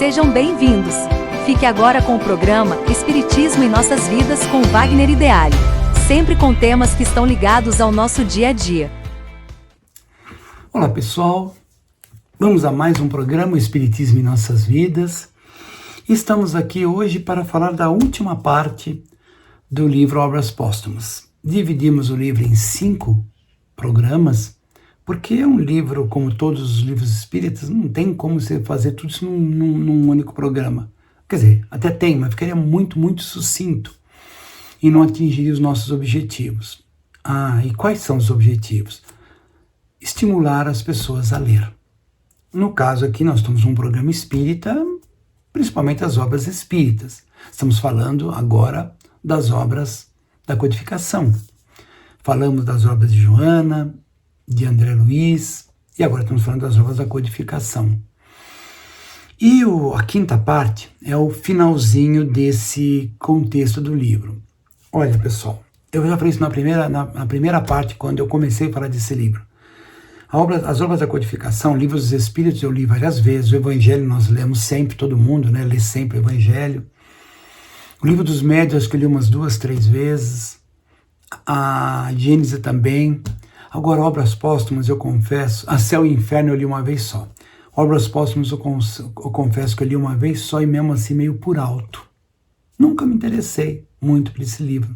Sejam bem-vindos! Fique agora com o programa Espiritismo em Nossas Vidas com Wagner Ideale, sempre com temas que estão ligados ao nosso dia a dia. Olá pessoal, vamos a mais um programa Espiritismo em Nossas Vidas. Estamos aqui hoje para falar da última parte do livro Obras Póstumas. Dividimos o livro em 5 programas, porque é um livro, como todos os livros espíritas, não tem como você fazer tudo isso num único programa. Quer dizer, até tem, mas ficaria muito sucinto e não atingiria os nossos objetivos. E quais são os objetivos? Estimular as pessoas a ler. No caso aqui, nós estamos num programa espírita, principalmente as obras espíritas. Estamos falando agora das obras da codificação. Falamos das obras de Joana, de André Luiz, e agora estamos falando das obras da codificação. E a quinta parte é o finalzinho desse contexto do livro. Olha, pessoal, eu já falei isso na primeira parte, quando eu comecei a falar desse livro. As obras da codificação, livros dos Espíritos, eu li várias vezes. O Evangelho nós lemos sempre, todo mundo, né? Lê sempre o Evangelho. O livro dos Médiuns, acho que eu li umas 2, 3 vezes. A Gênese também. Agora, Obras Póstumas, eu confesso, a Céu e Inferno eu li uma vez só. Obras Póstumas eu confesso que eu li uma vez só e mesmo assim meio por alto. Nunca me interessei muito por esse livro.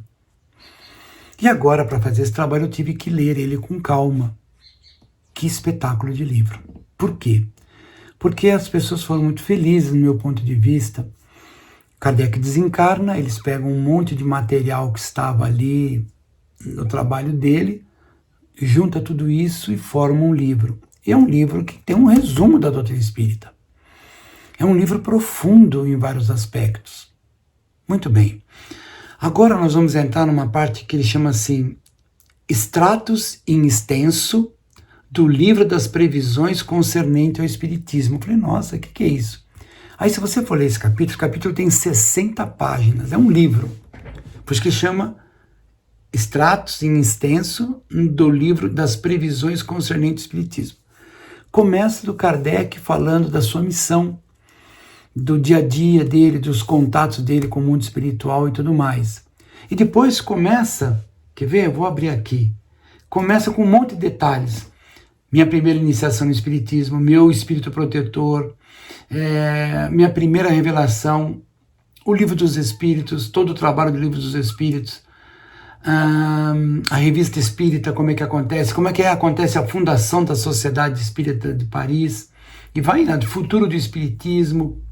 E agora, para fazer esse trabalho, eu tive que ler ele com calma. Que espetáculo de livro. Por quê? Porque as pessoas foram muito felizes, no meu ponto de vista. Kardec desencarna, eles pegam um monte de material que estava ali no trabalho dele, junta tudo isso e forma um livro. E é um livro que tem um resumo da doutrina espírita. É um livro profundo em vários aspectos. Muito bem. Agora nós vamos entrar numa parte que ele chama assim, extratos em extenso do livro das previsões concernente ao Espiritismo. Eu falei, nossa, o que é isso? Aí se você for ler esse capítulo, o capítulo tem 60 páginas, é um livro. Por isso que chama extratos em extenso do livro das previsões concernente ao Espiritismo. Começa do Kardec falando da sua missão, do dia a dia dele, dos contatos dele com o mundo espiritual e tudo mais. E depois começa, quer ver? Eu vou abrir aqui. Começa com um monte de detalhes. Minha primeira iniciação no Espiritismo, meu espírito protetor, minha primeira revelação, o Livro dos Espíritos, todo o trabalho do Livro dos Espíritos, a Revista Espírita, como é que acontece a fundação da Sociedade Espírita de Paris, e vai do futuro do Espiritismo.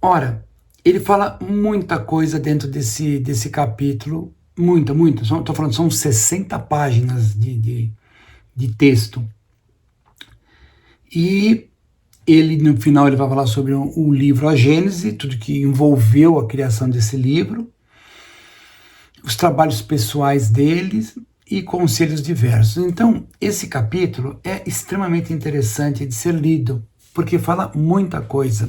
Ora, ele fala muita coisa dentro desse capítulo, muita, estou falando, são 60 páginas de texto. E ele, no final, ele vai falar sobre o livro A Gênese, tudo que envolveu a criação desse livro, os trabalhos pessoais deles e conselhos diversos. Então, esse capítulo é extremamente interessante de ser lido, porque fala muita coisa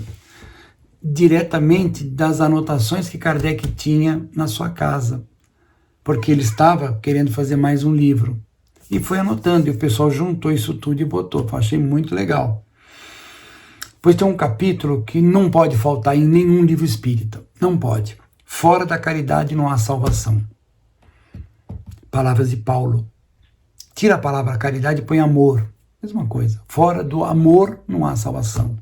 diretamente das anotações que Kardec tinha na sua casa, porque ele estava querendo fazer mais um livro. E foi anotando, e o pessoal juntou isso tudo e botou. Eu achei muito legal. Pois tem um capítulo que não pode faltar em nenhum livro espírita. Não pode. Fora da caridade não há salvação. Palavras de Paulo. Tira a palavra caridade e põe amor. Mesma coisa. Fora do amor não há salvação.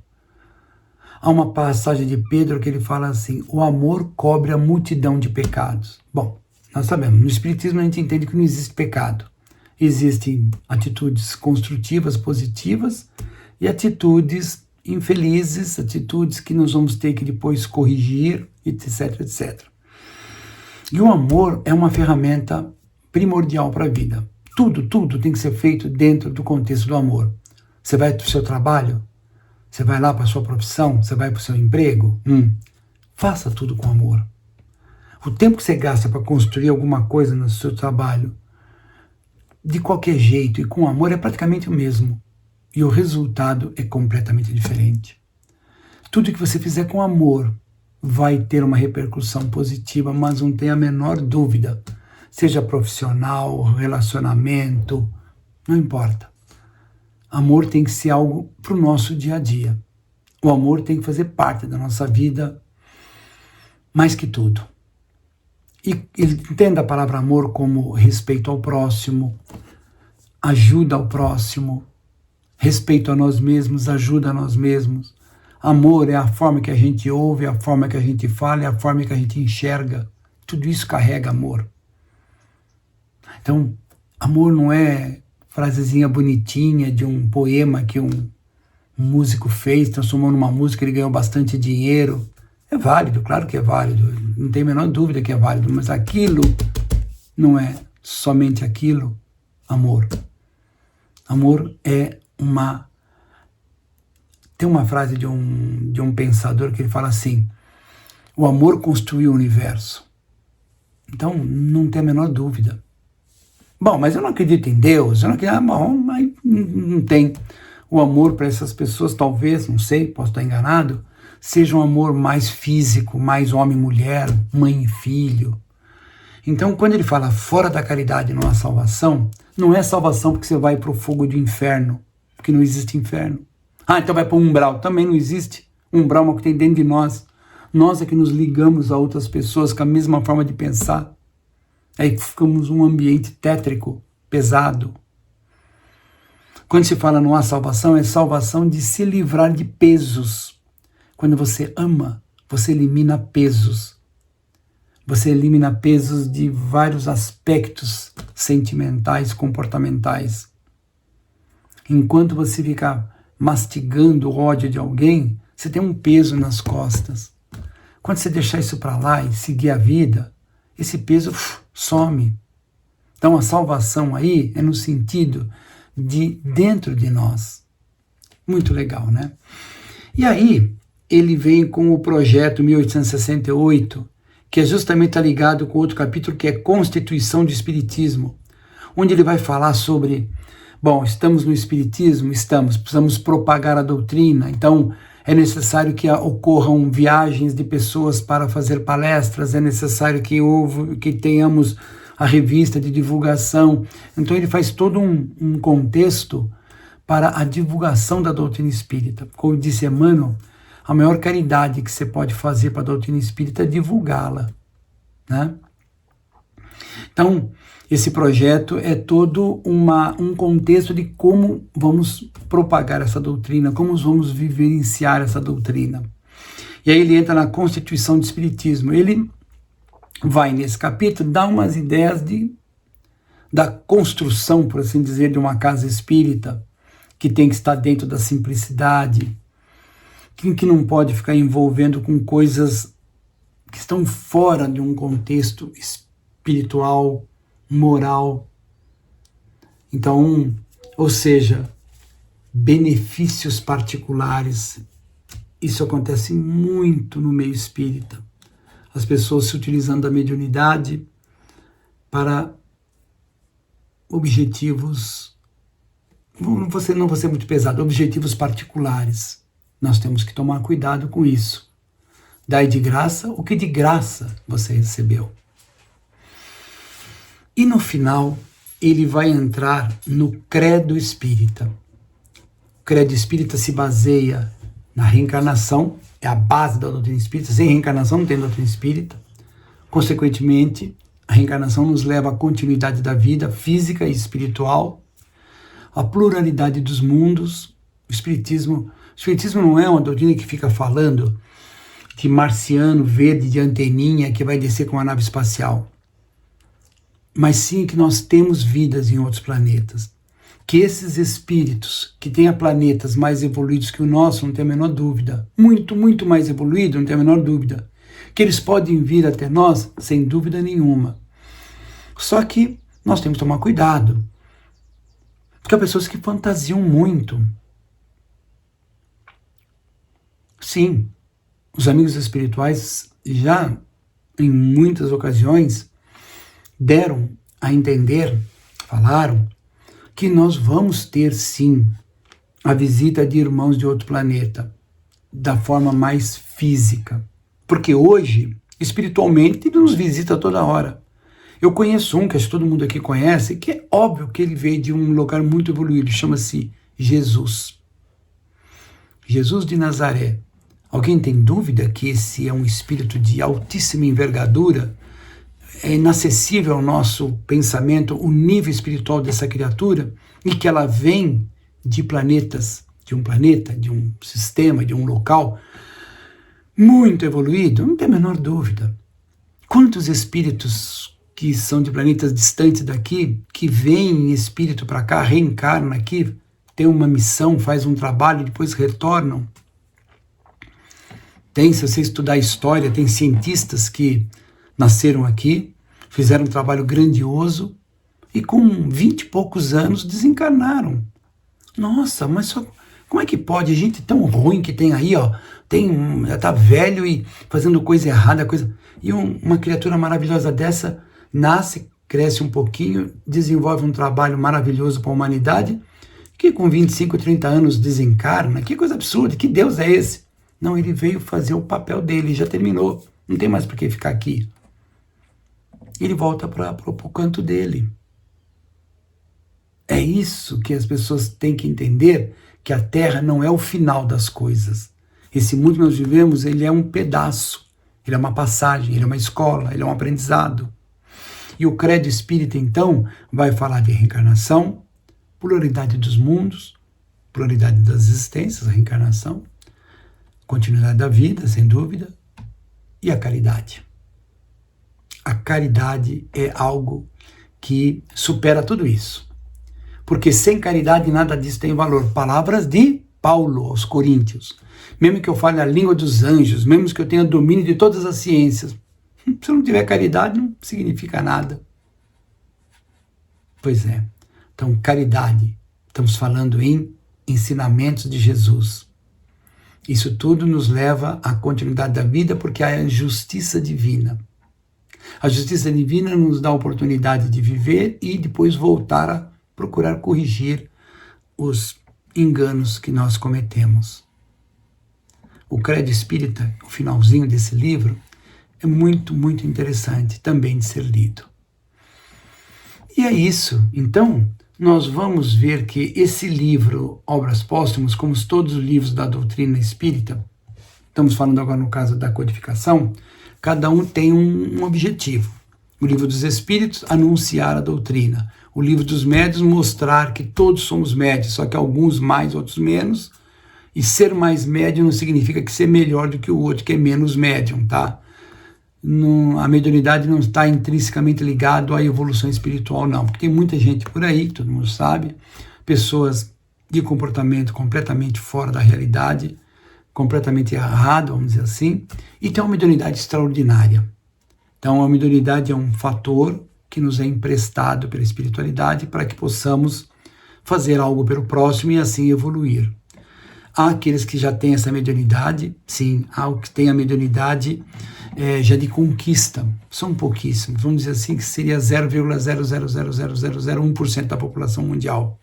Há uma passagem de Pedro que ele fala assim, o amor cobre a multidão de pecados. Bom, nós sabemos, no Espiritismo a gente entende que não existe pecado. Existem atitudes construtivas, positivas, e atitudes infelizes, atitudes que nós vamos ter que depois corrigir, etc, etc. E o amor é uma ferramenta primordial para a vida. Tudo tem que ser feito dentro do contexto do amor. Você vai para o seu trabalho? Você vai lá para a sua profissão? Você vai para o seu emprego? Faça tudo com amor. O tempo que você gasta para construir alguma coisa no seu trabalho, de qualquer jeito e com amor, é praticamente o mesmo. E o resultado é completamente diferente. Tudo que você fizer com amor vai ter uma repercussão positiva, mas não tem a menor dúvida. Seja profissional, relacionamento, não importa. Amor tem que ser algo para o nosso dia a dia. O amor tem que fazer parte da nossa vida mais que tudo. E entenda a palavra amor como respeito ao próximo, ajuda ao próximo, respeito a nós mesmos, ajuda a nós mesmos. Amor é a forma que a gente ouve, é a forma que a gente fala, é a forma que a gente enxerga. Tudo isso carrega amor. Então, amor não é frasezinha bonitinha de um poema que um músico fez, transformou numa música, ele ganhou bastante dinheiro. É válido, claro que é válido, não tem a menor dúvida que é válido, mas aquilo não é somente aquilo, amor. Amor é uma... Tem uma frase de um pensador que ele fala assim: o amor construiu o universo. Então, não tem a menor dúvida. Bom, mas eu não acredito em Deus, eu não acredito, bom, mas não tem. O amor para essas pessoas, talvez, não sei, posso estar enganado, seja um amor mais físico, mais homem e mulher, mãe e filho. Então, quando ele fala fora da caridade não há salvação, não é salvação porque você vai para o fogo do inferno, porque não existe inferno. Ah, então vai para o umbral, também não existe. Umbral é uma coisa que tem dentro de nós. Nós é que nos ligamos a outras pessoas com a mesma forma de pensar. Aí ficamos um ambiente tétrico, pesado. Quando se fala não há salvação, é salvação de se livrar de pesos. Quando você ama, você elimina pesos. Você elimina pesos de vários aspectos sentimentais, comportamentais. Enquanto você fica mastigando o ódio de alguém, você tem um peso nas costas. Quando você deixar isso para lá e seguir a vida, esse peso some. Então a salvação aí é no sentido de dentro de nós. Muito legal, né? E aí ele vem com o projeto 1868, que é justamente ligado com outro capítulo, que é Constituição do Espiritismo, onde ele vai falar sobre, bom, estamos no Espiritismo? Estamos, precisamos propagar a doutrina, então é necessário que ocorram viagens de pessoas para fazer palestras, é necessário que tenhamos a revista de divulgação. Então ele faz todo um contexto para a divulgação da doutrina espírita. Como disse Emmanuel, a maior caridade que você pode fazer para a doutrina espírita é divulgá-la, né? Então, esse projeto é todo um contexto de como vamos propagar essa doutrina, como vamos vivenciar essa doutrina. E aí ele entra na Constituição do Espiritismo. Ele vai, nesse capítulo, dar umas ideias da construção, por assim dizer, de uma casa espírita, que tem que estar dentro da simplicidade, que não pode ficar envolvendo com coisas que estão fora de um contexto espiritual, moral. Então, ou seja, benefícios particulares. Isso acontece muito no meio espírita. As pessoas se utilizando da mediunidade para objetivos, não vou ser muito pesado, objetivos particulares. Nós temos que tomar cuidado com isso. Dai de graça o que de graça você recebeu. E no final, ele vai entrar no credo espírita. O credo espírita se baseia na reencarnação, é a base da doutrina espírita. Sem reencarnação não tem doutrina espírita. Consequentemente, a reencarnação nos leva à continuidade da vida física e espiritual, a pluralidade dos mundos. O Espiritismo não é uma doutrina que fica falando de marciano verde de anteninha que vai descer com uma nave espacial, mas sim que nós temos vidas em outros planetas, que esses espíritos que têm planetas mais evoluídos que o nosso, não tem a menor dúvida, muito, muito mais evoluído, não tem a menor dúvida, que eles podem vir até nós, sem dúvida nenhuma. Só que nós temos que tomar cuidado, porque há pessoas que fantasiam muito. Sim, os amigos espirituais já, em muitas ocasiões, deram a entender, falaram, que nós vamos ter, sim, a visita de irmãos de outro planeta, da forma mais física. Porque hoje, espiritualmente, ele nos visita toda hora. Eu conheço um, que acho que todo mundo aqui conhece, que é óbvio que ele veio de um lugar muito evoluído, chama-se Jesus. Jesus de Nazaré. Alguém tem dúvida que esse é um espírito de altíssima envergadura? É inacessível ao nosso pensamento o nível espiritual dessa criatura e que ela vem de planetas, de um planeta, de um sistema, de um local muito evoluído? Não tem a menor dúvida. Quantos espíritos que são de planetas distantes daqui, que vêm em espírito para cá, reencarnam aqui, tem uma missão, faz um trabalho e depois retornam? Tem, se você estudar história, tem cientistas que nasceram aqui, fizeram um trabalho grandioso e com 20 e poucos anos desencarnaram. Nossa, mas só, como é que pode? Gente tão ruim que tem aí, ó, já tá velho e fazendo coisa errada, e uma criatura maravilhosa dessa nasce, cresce um pouquinho, desenvolve um trabalho maravilhoso para a humanidade, que com 25, 30 anos desencarna. Que coisa absurda, que Deus é esse? Não, ele veio fazer o papel dele, já terminou, não tem mais por que ficar aqui. Ele volta para o canto dele. É isso que as pessoas têm que entender, que a Terra não é o final das coisas. Esse mundo que nós vivemos, ele é um pedaço, ele é uma passagem, ele é uma escola, ele é um aprendizado. E o credo espírita, então, vai falar de reencarnação, pluralidade dos mundos, pluralidade das existências, a reencarnação, continuidade da vida, sem dúvida, e a caridade. A caridade é algo que supera tudo isso. Porque sem caridade nada disso tem valor. Palavras de Paulo aos Coríntios. Mesmo que eu fale a língua dos anjos, mesmo que eu tenha domínio de todas as ciências, se eu não tiver caridade, não significa nada. Pois é. Então, caridade. Estamos falando em ensinamentos de Jesus. Isso tudo nos leva à continuidade da vida, porque há a justiça divina. A justiça divina nos dá a oportunidade de viver e depois voltar a procurar corrigir os enganos que nós cometemos. O Credo Espírita, o finalzinho desse livro, é muito, muito interessante também de ser lido. E é isso. Então, nós vamos ver que esse livro, Obras Póstumas, como todos os livros da doutrina espírita, estamos falando agora no caso da codificação, cada um tem um objetivo. O livro dos Espíritos, anunciar a doutrina. O livro dos Médiuns, mostrar que todos somos médiuns, só que alguns mais, outros menos. E ser mais médium não significa que ser melhor do que o outro, que é menos médium, tá? A mediunidade não está intrinsecamente ligado à evolução espiritual, não. Porque tem muita gente por aí, todo mundo sabe, pessoas de comportamento completamente fora da realidade, completamente errado, vamos dizer assim, e tem uma mediunidade extraordinária. Então, a mediunidade é um fator que nos é emprestado pela espiritualidade para que possamos fazer algo pelo próximo e assim evoluir. Há aqueles que já têm essa mediunidade, sim, há os que têm a mediunidade já de conquista, são pouquíssimos, vamos dizer assim que seria 0,0000001% da população mundial.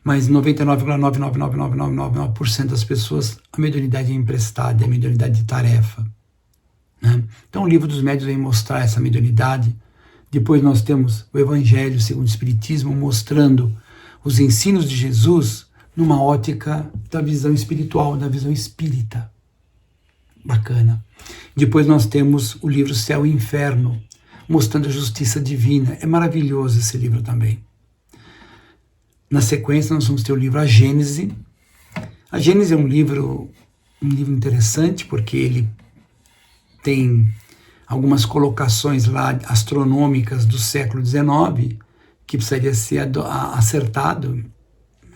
Mas 99,99999% das pessoas, a mediunidade é emprestada, é a mediunidade de tarefa. Né? Então o livro dos médiuns vem mostrar essa mediunidade. Depois nós temos o Evangelho segundo o Espiritismo, mostrando os ensinos de Jesus numa ótica da visão espiritual, da visão espírita. Bacana. Depois nós temos o livro Céu e Inferno, mostrando a justiça divina. É maravilhoso esse livro também. Na sequência, nós vamos ter o livro A Gênese. A Gênese é um livro interessante, porque ele tem algumas colocações lá astronômicas do século XIX, que precisaria ser acertado.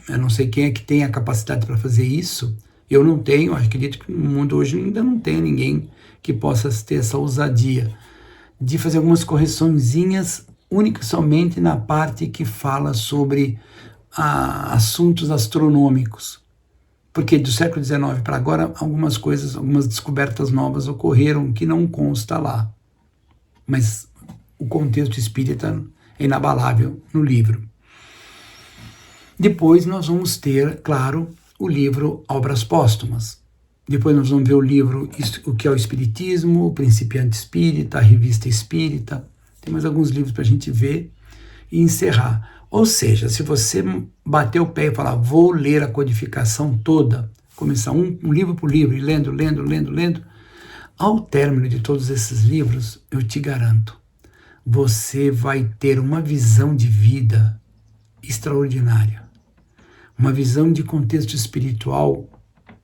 Eu não sei quem é que tem a capacidade para fazer isso. Eu não tenho, acredito que no mundo hoje ainda não tem ninguém que possa ter essa ousadia de fazer algumas correçõezinhas únicas somente na parte que fala sobre assuntos astronômicos. Porque do século XIX para agora, algumas coisas, algumas descobertas novas ocorreram que não consta lá. Mas o contexto espírita é inabalável no livro. Depois nós vamos ter, claro, o livro Obras Póstumas. Depois nós vamos ver o livro O que é o Espiritismo, O Principiante Espírita, a Revista Espírita. Tem mais alguns livros para a gente ver e encerrar. Ou seja, se você bater o pé e falar, vou ler a codificação toda, começar um livro por livro, e lendo. Ao término de todos esses livros, eu te garanto, você vai ter uma visão de vida extraordinária. Uma visão de contexto espiritual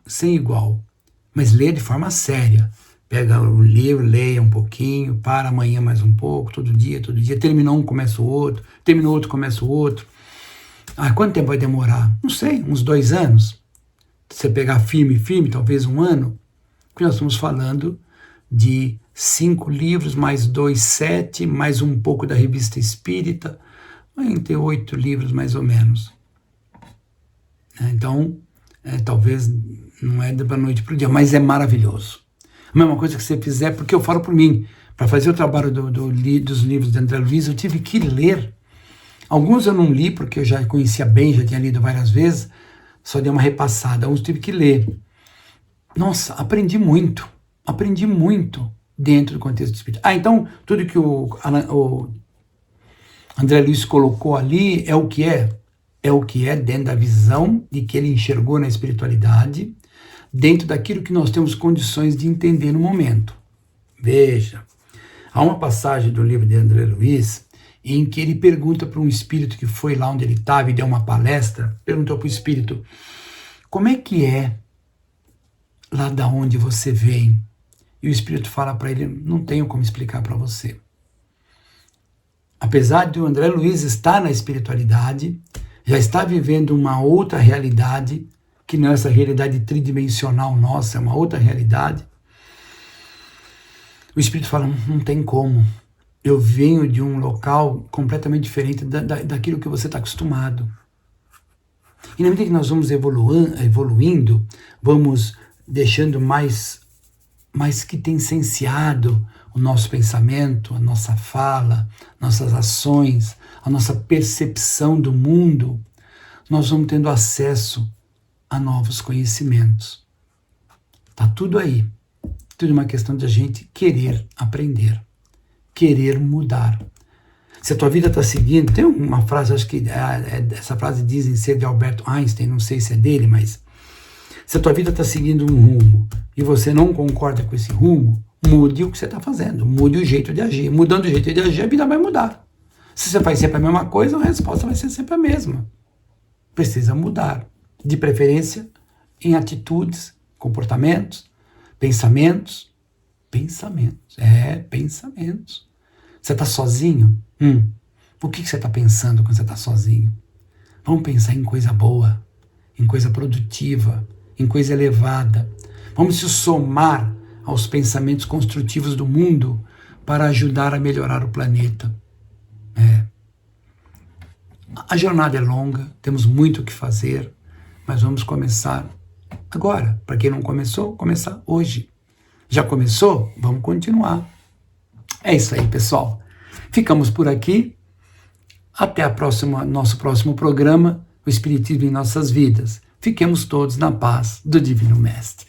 sem igual. Mas lê de forma séria. Pega o livro, leia um pouquinho, para amanhã mais um pouco, todo dia. Terminou um, começa o outro. Terminou outro, começa o outro. Quanto tempo vai demorar? Não sei, uns 2 anos. Se você pegar firme, talvez 1 ano. Porque nós estamos falando de 5 livros, mais 2, 7, mais um pouco da Revista Espírita. Vai ter 8 livros, mais ou menos. Então, talvez não é da noite para o dia, mas é maravilhoso. A mesma coisa que você fizer, porque eu falo por mim, para fazer o trabalho dos livros de André Luiz, eu tive que ler. Alguns eu não li, porque eu já conhecia bem, já tinha lido várias vezes, só dei uma repassada. Alguns tive que ler. Nossa, aprendi muito dentro do contexto espírita. Então, tudo que o André Luiz colocou ali é o que é dentro da visão de que ele enxergou na espiritualidade, dentro daquilo que nós temos condições de entender no momento. Veja, há uma passagem do livro de André Luiz em que ele pergunta para um espírito que foi lá onde ele estava e deu uma palestra, perguntou para o espírito, como é que é lá da onde você vem? E o espírito fala para ele, não tenho como explicar para você. Apesar de o André Luiz estar na espiritualidade, já está vivendo uma outra realidade, que não é essa realidade tridimensional nossa, é uma outra realidade. O espírito fala, não tem como. Eu venho de um local completamente diferente daquilo que você está acostumado. E na medida que nós vamos evoluindo, vamos deixando mais quintessenciado o nosso pensamento, a nossa fala, nossas ações, a nossa percepção do mundo, nós vamos tendo acesso a novos conhecimentos. Está tudo aí. Tudo uma questão de a gente querer aprender, querer mudar. Se a tua vida está seguindo, tem uma frase, acho que essa frase dizem ser de Albert Einstein, não sei se é dele, mas se a tua vida está seguindo um rumo e você não concorda com esse rumo, mude o que você está fazendo, mude o jeito de agir. Mudando o jeito de agir, a vida vai mudar. Se você faz sempre a mesma coisa, a resposta vai ser sempre a mesma. Precisa mudar. De preferência em atitudes, comportamentos, pensamentos. Pensamentos. Você está sozinho? O que você está pensando quando você está sozinho? Vamos pensar em coisa boa, em coisa produtiva, em coisa elevada. Vamos se somar aos pensamentos construtivos do mundo para ajudar a melhorar o planeta. A jornada é longa, temos muito o que fazer, mas vamos começar agora. Para quem não começou, começar hoje. Já começou? Vamos continuar. É isso aí, pessoal. Ficamos por aqui. Até nosso próximo programa, o Espiritismo em Nossas Vidas. Fiquemos todos na paz do Divino Mestre.